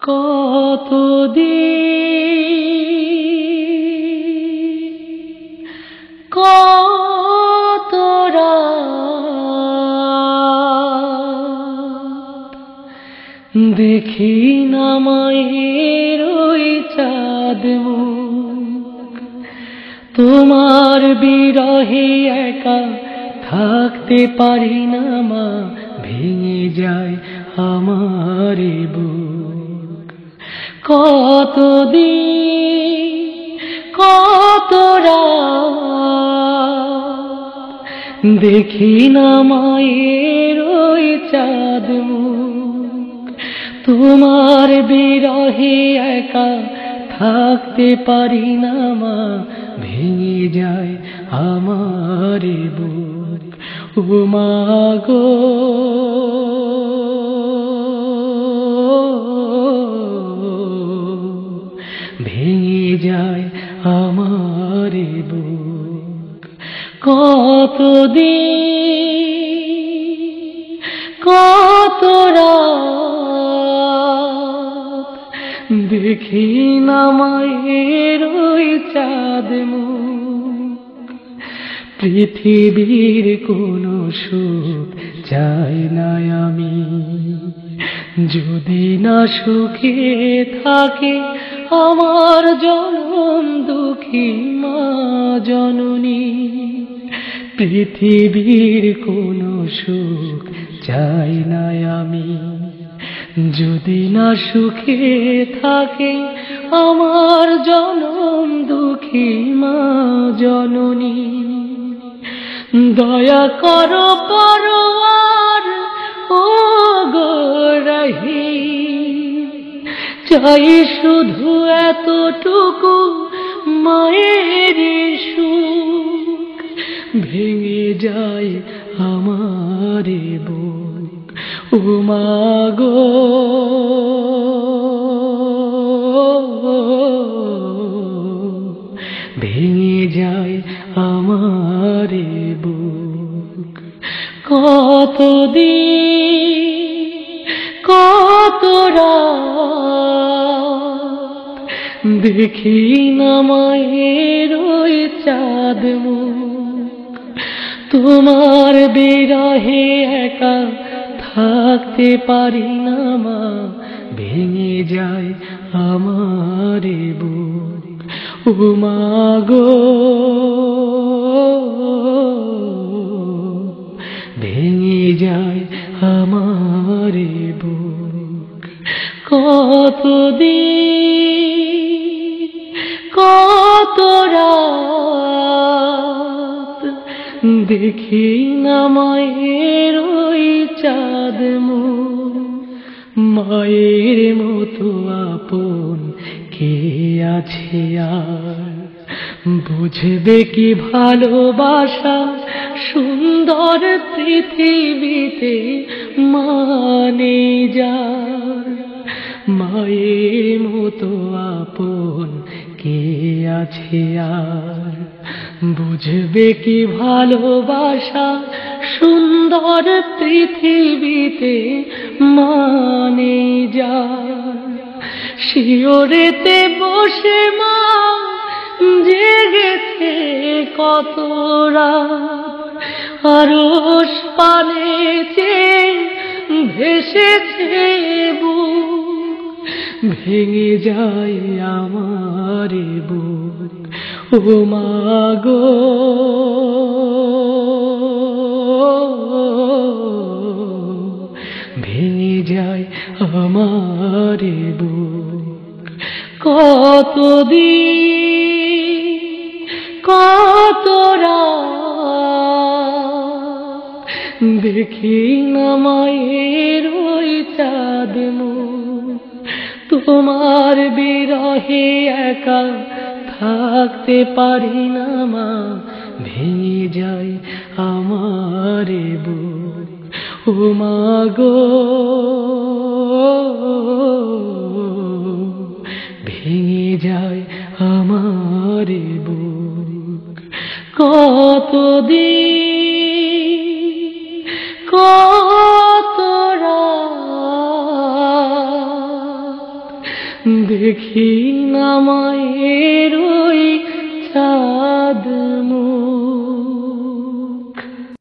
কতদিন কত রাত দেখি না মায়ের ওই চাঁদ মুখ, তোমার বিরহে একা থাকতে পারি না মা, ভেঙে যায় আমার বুক। কতদিন কত রাত দেখি না মায়ের ওই চাঁদ মুখ, তোমার বিরহে একা থাকতে পারি না মা, ভেঙে যায় আমার বুক। ও মা গো ভেঙে যায় আমার বুক। কতদিন কত রাত দেখি না মায়ের ওই চাঁদ মুখ, পৃথিবীর কোনো সুখ চাই না আমি, যদি না সুখে থাকে আমার জনম দুঃখী মা জননী। পৃথিবীর কোনো সুখ চাই না আমি, যদি না সুখে থাকে আমার জনম দুঃখী মা জননী। দয়া করো পরওয়ার ও গো রহিম, চাই শুধু এতটুকু মায়ের সুখ, ভেঙে যায় আমার বুক। ও মা গো ভেঙে যায় আমার বুক। কতদিন কত রাত দেখি না মায়ের ওই চাঁদ মুখ, তোমার বিরহে একা থাকতে পারি না মা, ভেঙে যায় আমার বুক। ও মা গো ভেঙে যায় আমার বুক। কতদিন কত রাত দেখি না মায়ের ওই চাঁদ মুখ, মায়ের মতো আপন কে আছে আর, বুঝবে কি ভালোবাসা সুন্দর পৃথিবীতে মানে যার। মায়ের মতো আপন কে আছে আর, বুঝবে কি ভালোবাসা সুন্দর পৃথিবীতে মানে যার। শিওরেতে বসে মা জেগেছে কত রাত, আরশ পানেতে ভেসেছে বুক, ভেঙে যায় আমার বুক। ও মা গো ভেঙে যায় আমার বুক। কতদিন কত রাত দেখি না মায়ের ওই চাঁদ মুখ, তোমার বিরহে একা থাকতে পারি না মা, ভেঙে যায় আমার বুক। ও মা গো ভেঙে যায় আমার বুক। কতদিন কত রাত দেখি না মায়ের